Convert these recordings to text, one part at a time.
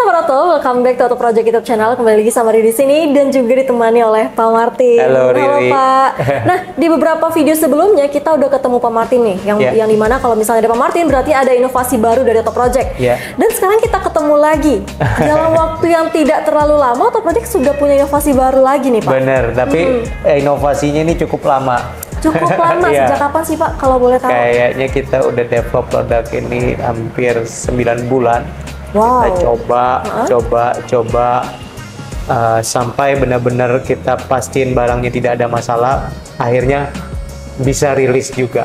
Sahabat Oto, welcome back to Oto Project YouTube channel. Kembali lagi sama Riri di sini dan juga ditemani oleh Pak Martin. Halo Riri. Pak. Nah, di beberapa video sebelumnya kita udah ketemu Pak Martin nih, yang dimana kalau misalnya ada Pak Martin berarti ada inovasi baru dari Oto Project. Dan sekarang kita ketemu lagi dalam waktu yang tidak terlalu lama. Oto Project sudah punya inovasi baru lagi nih Pak. Bener, tapi inovasinya ini cukup lama. Cukup lama, sejak kapan sih Pak kalau boleh tahu? Kayaknya kita udah develop produk ini hampir 9 bulan. Wow. Kita coba sampai benar-benar kita pastiin barangnya tidak ada masalah, akhirnya bisa rilis juga.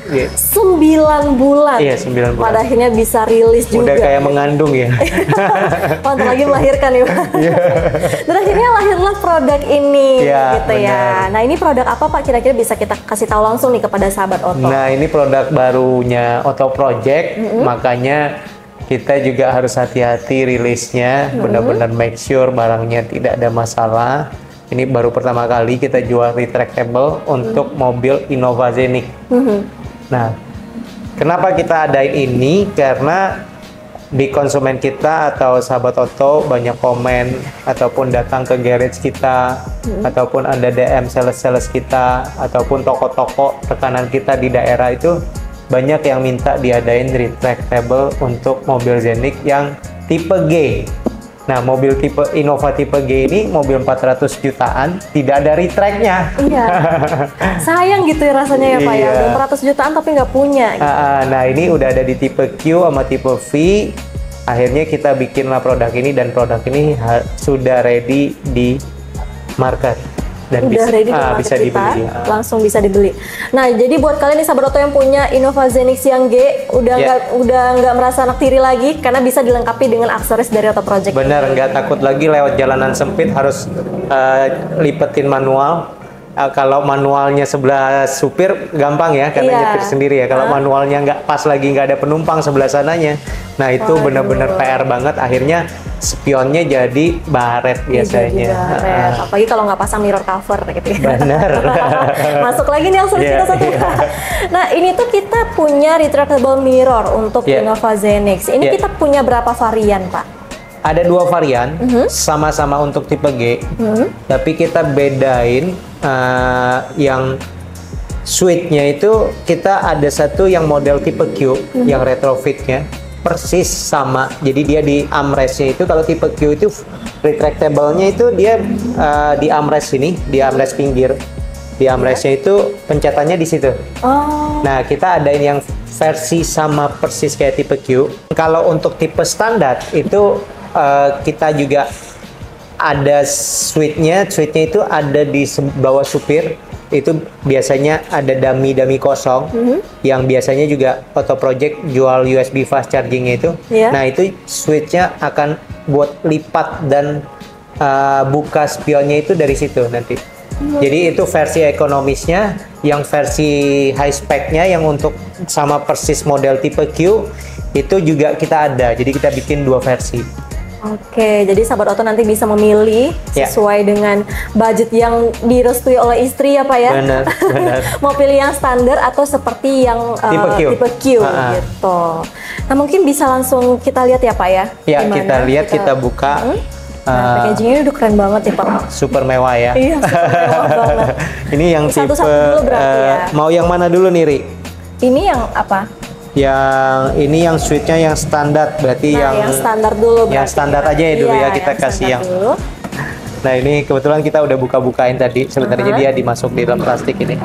9 bulan. Iya, 9 bulan. Pada akhirnya bisa rilis juga. Udah kayak mengandung ya. Mantap lagi melahirkan ya Pak. Dan akhirnya lahirlah produk ini gitu ya. Nah, ini produk apa Pak kira-kira bisa kita kasih tahu langsung nih kepada sahabat Oto? Nah, ini produk barunya Oto Project, makanya kita juga harus hati-hati rilisnya, benar-benar make sure barangnya tidak ada masalah. Ini baru pertama kali kita jual retractable untuk mobil Innova Zenix. Nah, kenapa kita adain ini? Karena di konsumen kita atau sahabat Oto banyak komen ataupun datang ke garage kita, ataupun ada DM sales-sales kita, ataupun toko-toko rekanan kita di daerah itu banyak yang minta diadain retractable untuk mobil Zenix yang tipe G. Nah, mobil tipe Innova tipe G ini mobil 400 jutaan, tidak ada retract-nya. Iya. Sayang gitu ya rasanya ya Pak ya. 400 jutaan tapi nggak punya. Gitu. Nah, ini udah ada di tipe Q sama tipe V. Akhirnya kita bikinlah produk ini dan produk ini sudah ready di market. Dan udah ready bisa dibeli. Langsung bisa dibeli. Nah, jadi buat kalian nih sahabat Oto yang punya Innova Zenix yang G, udah nggak merasa anak tiri lagi karena bisa dilengkapi dengan aksesoris dari Oto Project. Bener, nggak takut lagi lewat jalanan sempit harus lipetin manual. Kalau manualnya sebelah supir gampang ya karena nyetir sendiri ya. Kalau manualnya nggak pas lagi nggak ada penumpang sebelah sananya, nah itu benar-benar PR banget. Akhirnya spionnya jadi baret biasanya. Apalagi kalau nggak pasang mirror cover gitu. Bener. Masuk lagi nih aksesoris kita satu. Nah, ini tuh kita punya retractable mirror untuk Innova Zenix. Ini kita punya berapa varian Pak? Ada 2 varian, sama-sama untuk tipe G, tapi kita bedain yang suite-nya itu kita ada satu yang model tipe Q, yang retrofitnya persis sama. Jadi dia di armrest-nya itu kalau tipe Q itu retractable-nya itu dia di armrest ini, di armrest pinggir. Di armrest-nya itu pencetannya di situ. Nah, kita adain yang versi sama persis kayak tipe Q. Kalau untuk tipe standar itu kita juga ada suite-nya itu ada di bawah supir. Itu biasanya ada dummy kosong yang biasanya juga Oto Project jual USB fast charging-nya itu. Nah, itu switch-nya akan buat lipat dan buka spionnya itu dari situ nanti. Jadi itu versi ekonomisnya, yang versi high spec-nya yang untuk sama persis model tipe Q itu juga kita ada. Jadi kita bikin 2 versi. Oke, jadi sahabat Oto nanti bisa memilih sesuai dengan budget yang direstui oleh istri ya Pak ya. Benar. Mau pilih yang standar atau seperti yang tipe Q gitu. Nah, mungkin bisa langsung kita lihat ya Pak ya. Ya, kita lihat, kita buka. Nah, packaging-nya udah keren banget ya Pak. Super mewah ya. Iya, super mewah banget. Ini yang tipe dulu berarti ya. Mau yang mana dulu nih, Ri? Ini yang apa? Ini yang suite-nya yang standar, berarti yang standar dulu. Yang standar aja ya dulu ya, kita kasih yang dulu. Nah, ini kebetulan kita udah buka-bukain tadi. Sebenarnya dia dimasuk di dalam plastik ini.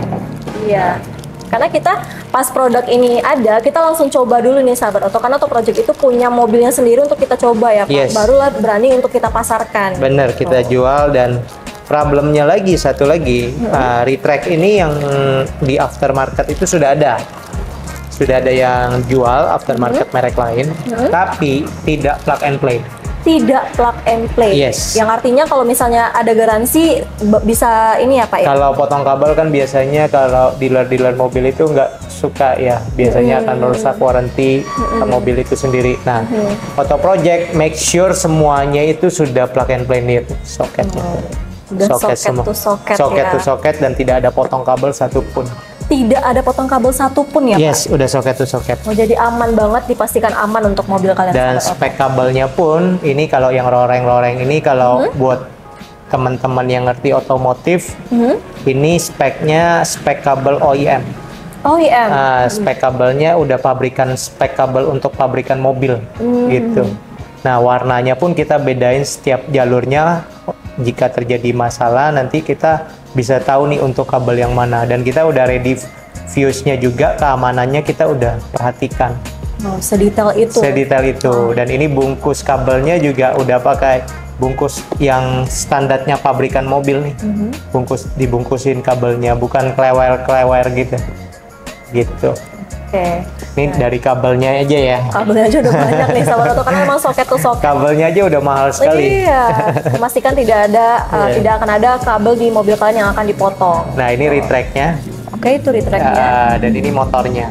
Iya. Karena kita pas produk ini ada, kita langsung coba dulu nih sahabat Oto. Karena Oto Project itu punya mobilnya sendiri untuk kita coba ya Pak. Barulah berani untuk kita pasarkan. Bener, kita jual. Dan problemnya lagi, satu lagi, retract ini yang di aftermarket itu sudah ada. Sudah ada yang jual aftermarket merek lain, tapi tidak plug and play. Tidak plug and play. Yes. Yang artinya kalau misalnya ada garansi bisa ini ya Pak ya? Kalau potong kabel kan biasanya kalau dealer-dealer mobil itu nggak suka ya, biasanya akan merusak warranty mobil itu sendiri. Nah, Oto Project make sure semuanya itu sudah plug and play nih soketnya. Soket to soket to soket dan tidak ada potong kabel satupun. tidak ada potong kabel satupun ya, Pak? Yes, udah soket to soket. Oh, jadi aman banget, dipastikan aman untuk mobil kalian. Dan spek kabelnya pun, ini kalau yang loreng-loreng ini kalau buat teman-teman yang ngerti otomotif, ini speknya spek kabel OEM. OEM? Spek kabelnya udah pabrikan, spek kabel untuk pabrikan mobil, gitu. Nah, warnanya pun kita bedain setiap jalurnya. Jika terjadi masalah, nanti kita bisa tahu nih untuk kabel yang mana. Dan kita udah ready fuse-nya juga, keamanannya kita udah perhatikan. Oh, sedetail itu? Sedetail itu. Dan ini bungkus kabelnya juga udah pakai bungkus yang standarnya pabrikan mobil nih. Dibungkusin kabelnya, bukan klewer-klewer gitu. Gitu. Oke. Ini dari kabelnya aja ya. Kabelnya aja udah banyak nih, sahabat Oto, karena memang soket to soket. Kabelnya aja udah mahal sekali. Iya. Memastikan tidak akan ada kabel di mobil kalian yang akan dipotong. Nah, ini retract-nya. Oke, itu retract-nya. Dan ini motornya.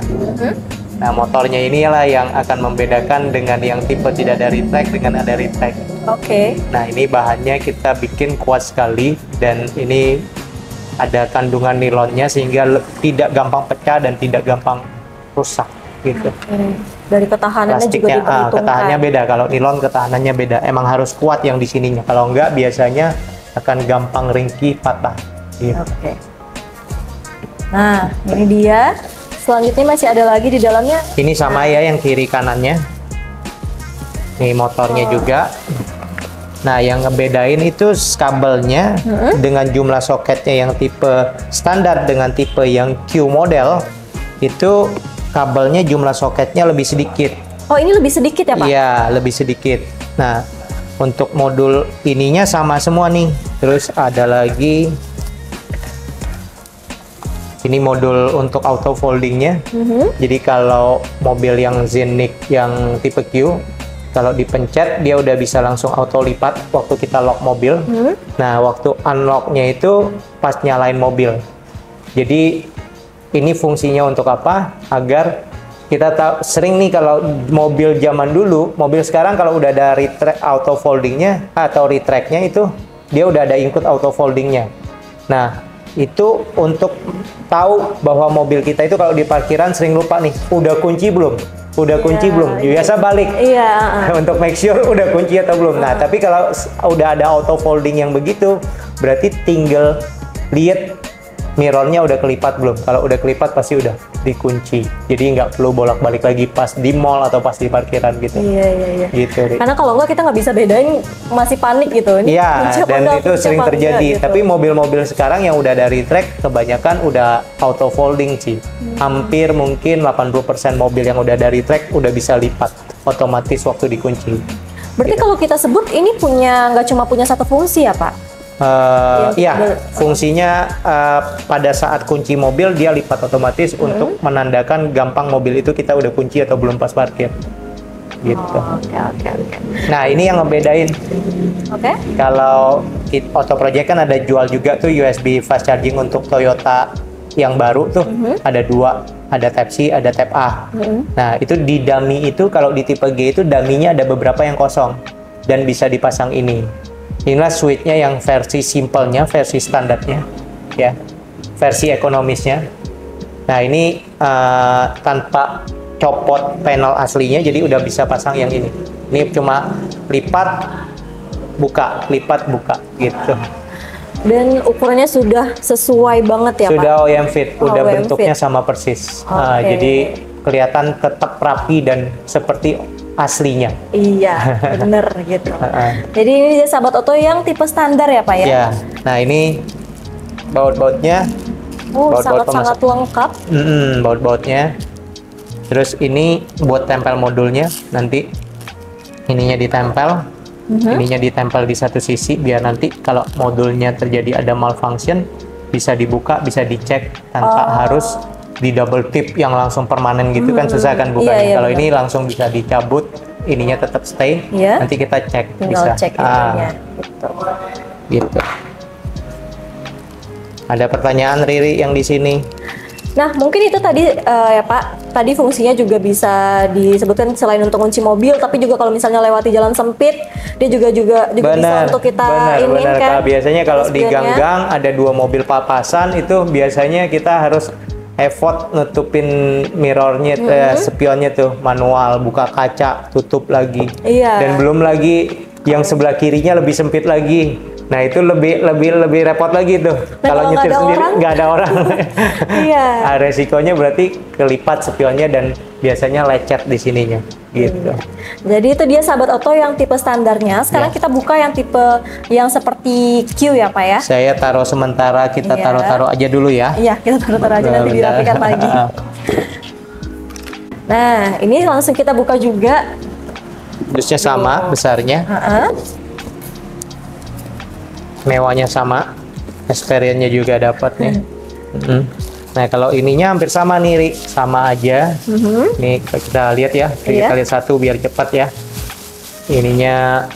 Nah, motornya inilah yang akan membedakan dengan yang tipe tidak ada retract dengan ada retract. Oke. Nah, ini bahannya kita bikin kuat sekali, dan ini ada kandungan nilonnya sehingga tidak gampang pecah dan tidak gampang rusak gitu. Dari ketahanannya juga diperhitungkan. Ketahanannya beda, kalau nilon ketahanannya beda. Emang harus kuat yang di sininya. Kalau enggak biasanya akan gampang ringkih, patah. Gitu. Oke. Nah, ini dia. Selanjutnya masih ada lagi di dalamnya. Ini sama ya yang kiri kanannya. Nih motornya juga. Nah, yang ngebedain itu kabelnya dengan jumlah soketnya yang tipe standar dengan tipe yang Q model, itu kabelnya jumlah soketnya lebih sedikit. Oh, ini lebih sedikit ya, Pak? Iya, lebih sedikit. Nah, untuk modul ininya sama semua nih. Terus ada lagi, ini modul untuk auto foldingnya. Jadi kalau mobil yang Zenix yang tipe Q, kalau dipencet dia udah bisa langsung auto lipat waktu kita lock mobil. Nah, waktu unlocknya itu pas nyalain mobil. Jadi ini fungsinya untuk apa? Agar kita tahu, sering nih kalau mobil zaman dulu, mobil sekarang kalau udah ada retract auto foldingnya atau retractnya itu dia udah ada include auto foldingnya. Nah, itu untuk tahu bahwa mobil kita itu kalau di parkiran sering lupa nih, udah kunci belum? Udah kunci belum? Biasa balik. Untuk make sure udah kunci atau belum. Nah, tapi kalau udah ada auto folding yang begitu, berarti tinggal lihat mirrornya udah kelipat belum. Kalau udah kelipat pasti udah dikunci. Jadi nggak perlu bolak-balik lagi pas di mall atau pas di parkiran gitu. Iya. Gitu. Karena kalau nggak kita nggak bisa bedain, masih panik gitu. Iya, dan itu sering terjadi. Gitu. Tapi mobil-mobil sekarang yang udah dari track kebanyakan udah auto folding sih. Hampir mungkin 80% mobil yang udah dari track udah bisa lipat otomatis waktu dikunci. Berarti gitu. kalau kita sebut ini nggak cuma punya satu fungsi ya, Pak? Iya, fungsinya pada saat kunci mobil dia lipat otomatis untuk menandakan gampang mobil itu kita udah kunci atau belum pas parkir. Gitu. Oke. Nah, ini yang ngebedain. Oke. Kalau Auto Project kan ada jual juga tuh USB fast charging untuk Toyota yang baru tuh. Ada dua, ada Type C, ada Type A. Nah, itu di dummy itu kalau di tipe G itu dummy-nya ada beberapa yang kosong dan bisa dipasang ini. Inilah switch-nya yang versi simpelnya, versi standarnya, ya, versi ekonomisnya. Nah, ini tanpa copot panel aslinya, jadi udah bisa pasang yang ini. Ini cuma lipat, buka, lipat, buka, gitu. Dan ukurannya sudah sesuai banget ya, sudah Pak? OEM fit, udah OEM bentuknya fit. Sama persis. Jadi kelihatan tetap rapi dan seperti aslinya. Iya, bener gitu. Jadi ini sahabat Oto yang tipe standar ya, Pak ya? Iya. Nah, ini baut-bautnya. Sangat lengkap. Baut-bautnya. Terus ini buat tempel modulnya, nanti ininya ditempel, ininya ditempel di satu sisi biar nanti kalau modulnya terjadi ada malfunction bisa dibuka, bisa dicek tanpa harus di double tip yang langsung permanen gitu kan susah kan bukanya. Kalau ini langsung bisa dicabut, ininya tetap stay. Nanti kita cek. Tinggal bisa. Cek Gitu. Ada pertanyaan Riri yang di sini? Nah, mungkin itu tadi ya Pak, tadi fungsinya juga bisa disebutkan selain untuk kunci mobil, tapi juga kalau misalnya lewati jalan sempit, dia juga bisa untuk kita kan. Biasanya kalau di gang-gang ada dua mobil papasan, itu biasanya kita harus effort nutupin mirrornya, spionnya tuh manual, buka kaca, tutup lagi. Dan belum lagi yang sebelah kirinya lebih sempit lagi. Nah itu lebih repot lagi tuh. Kalau nyetir sendiri nggak ada orang. Resikonya berarti kelipat spionnya dan biasanya lecet di sininya. Gitu. Jadi itu dia sahabat Oto yang tipe standarnya. Sekarang kita buka yang tipe yang seperti Q ya Pak ya. Saya taruh sementara, kita taruh aja dulu ya. Iya, kita taruh aja, nanti dirapikan lagi. Nah, ini langsung kita buka juga. Dusnya sama besarnya. Mewahnya sama, experience-nya juga dapat nih. Nah kalau ininya hampir sama nih, Ri. Sama aja. Nih kita lihat ya, kita lihat satu biar cepat ya. Ininya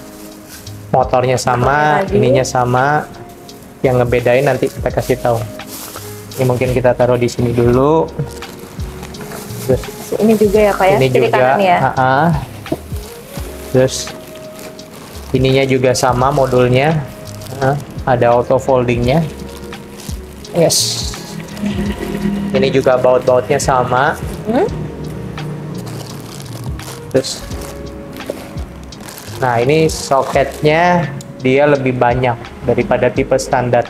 motornya sama, ininya sama. Yang ngebedain nanti kita kasih tahu. Ini mungkin kita taruh di sini dulu. Terus ini juga ya Pak ya, ini kiri juga, kanan ya. Terus ininya juga sama modulnya. Ada auto foldingnya. Yes. Ini juga baut-bautnya sama. Terus, nah ini soketnya dia lebih banyak daripada tipe standar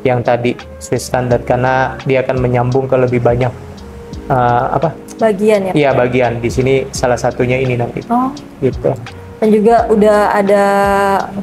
yang tadi switch standar karena dia akan menyambung ke lebih banyak bagian ya. Iya bagian. Di sini salah satunya ini nanti. Gitu. Dan juga udah ada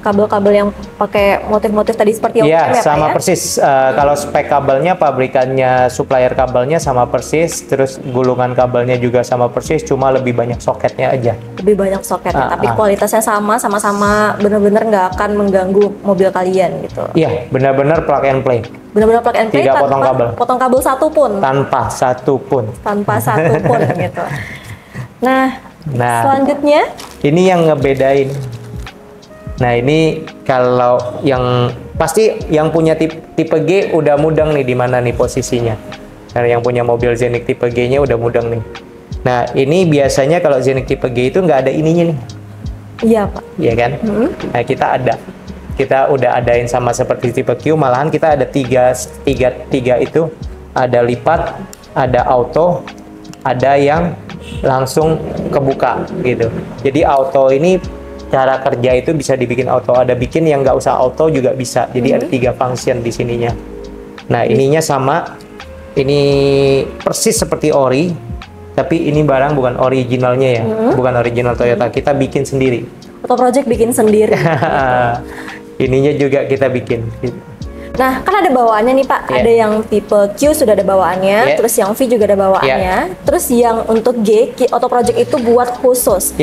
kabel-kabel yang pakai motif-motif tadi seperti yang ya, sama persis. Kalau spek kabelnya, pabrikannya, supplier kabelnya sama persis, terus gulungan kabelnya juga sama persis, cuma lebih banyak soketnya aja. Lebih banyak soketnya, tapi kualitasnya sama-sama benar-benar nggak akan mengganggu mobil kalian gitu. Iya, benar-benar plug and play. Benar-benar plug and play, tidak potong kabel. Potong kabel satu pun. Tanpa satu pun. Tanpa satu pun gitu. Nah, selanjutnya ini yang ngebedain. Nah ini kalau yang pasti yang punya tipe G udah mudeng nih di mana nih posisinya. Karena yang punya mobil Zenik tipe G-nya udah mudeng nih. Nah ini biasanya kalau Zenik tipe G itu nggak ada ininya nih. Iya Pak. Iya kan? Nah kita udah adain sama seperti tipe Q. Malahan kita ada tiga itu, ada lipat, ada auto, ada yang langsung kebuka gitu. Jadi auto ini cara kerja itu bisa dibikin auto, ada bikin yang nggak usah auto juga bisa. Jadi ada 3 function di sininya. Nah ininya sama, ini persis seperti ori, tapi ini barang bukan originalnya ya, bukan original Toyota. Kita bikin sendiri. Oto Project bikin sendiri. Ininya juga kita bikin. Nah, kan ada bawaannya nih Pak, ada yang tipe Q sudah ada bawaannya, terus yang V juga ada bawaannya, terus yang untuk G, Oto Project itu buat khusus.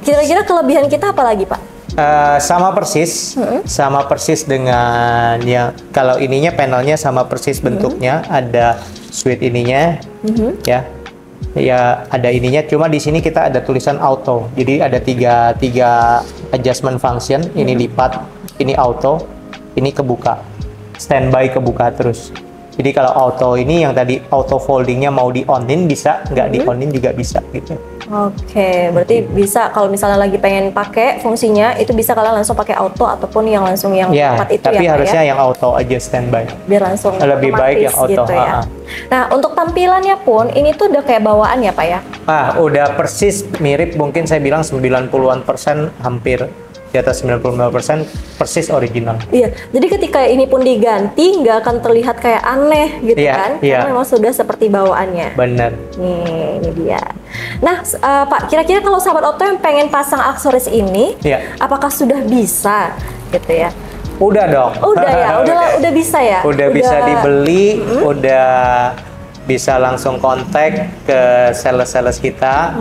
Kira-kira kelebihan kita apa lagi Pak? Sama persis dengan yang kalau ininya panelnya sama persis bentuknya, ada switch ininya, ya ada ininya. Cuma di sini kita ada tulisan auto, jadi ada tiga adjustment function. Ini lipat, ini auto, ini kebuka. Standby kebuka terus. Jadi kalau auto ini yang tadi auto foldingnya mau di onin bisa, nggak di onin juga bisa gitu. Oke, berarti bisa kalau misalnya lagi pengen pakai fungsinya itu bisa kalian langsung pakai auto ataupun yang langsung yang tempat itu tapi harusnya yang auto aja standby. Biar langsung lebih baik yang auto gitu ya. Nah untuk tampilannya pun ini tuh udah kayak bawaan ya Pak ya? Udah persis mirip, mungkin saya bilang 90-an% hampir. Di atas 95% persis original. Iya, jadi ketika ini pun diganti nggak akan terlihat kayak aneh gitu kan? Karena memang sudah seperti bawaannya. Bener. Nih, ini dia. Nah, Pak, kira-kira kalau sahabat Oto yang pengen pasang aksesoris ini, apakah sudah bisa gitu ya? Udah dong. Udah ya, udah bisa ya. Udah bisa dibeli, udah bisa langsung kontak ke sales-sales kita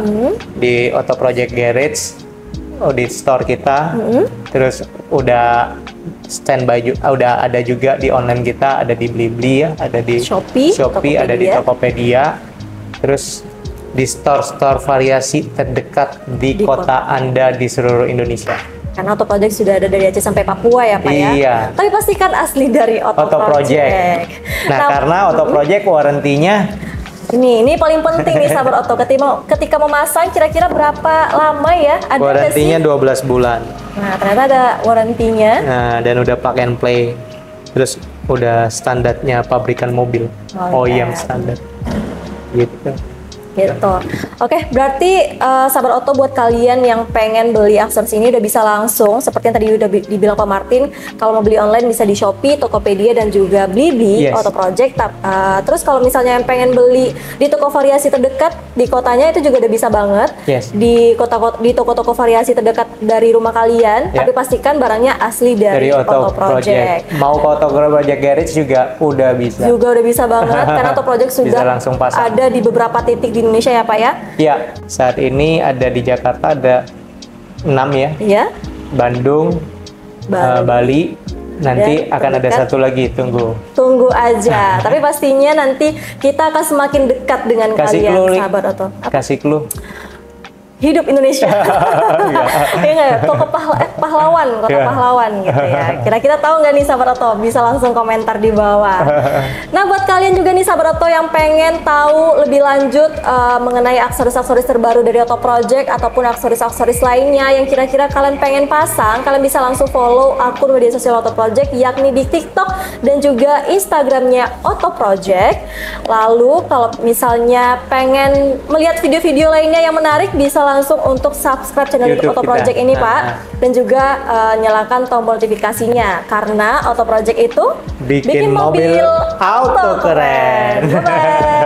di Oto Project Garage. Di store kita, terus udah standby juga, udah ada juga di online kita, ada di Blibli ya, ada di Shopee, ada di Tokopedia, terus di store-store variasi terdekat di kota Anda di seluruh Indonesia. Karena Oto Project sudah ada dari Aceh sampai Papua ya Pak ya? Iya. Tapi pastikan asli dari Oto Project. Nah karena Oto Project warantinya ini paling penting nih sahabat Oto, ketika memasang kira-kira berapa lama ya? Ada warantinya 12 bulan. Nah ternyata ada warantinya. Nah dan udah plug and play, terus udah standarnya pabrikan mobil, OEM standar. gitu. Gitu. Oke, berarti Sabar Oto buat kalian yang pengen beli aksesoris ini udah bisa langsung seperti yang tadi udah dibilang Pak Martin, kalau mau beli online bisa di Shopee, Tokopedia dan juga Blibli, Yes. Oto Project. Terus kalau misalnya yang pengen beli di toko variasi terdekat di kotanya itu juga udah bisa banget. Yes. Di toko-toko variasi terdekat dari rumah kalian, tapi pastikan barangnya asli dari Oto Project. Mau ke Oto Project Garage juga udah bisa. Juga udah bisa banget karena Oto Project sudah langsung pasang. ada di beberapa titik di Indonesia ya Pak ya? Iya, saat ini ada di Jakarta ada 6 ya. Iya. Bandung, Bali, nanti akan ada satu lagi, tunggu aja. Tapi pastinya nanti kita akan semakin dekat dengan kalian, sahabat Oto. Kasih clue. Hidup Indonesia. Iya nggak ya? Toko pahlawan, kota pahlawan gitu ya. Kira-kira tahu nggak nih sahabat Oto? Bisa langsung komentar di bawah. Nah buat kalian juga nih sahabat Oto yang pengen tahu lebih lanjut mengenai aksesoris-aksesoris terbaru dari Oto Project ataupun aksesoris-aksesoris lainnya yang kira-kira kalian pengen pasang, kalian bisa langsung follow akun media sosial Oto Project yakni di TikTok dan juga Instagramnya Oto Project. Lalu kalau misalnya pengen melihat video-video lainnya yang menarik bisa langsung untuk subscribe channel YouTube Oto Project ini Pak, dan juga nyalakan tombol notifikasinya karena Oto Project itu bikin mobil auto keren. Bye-bye.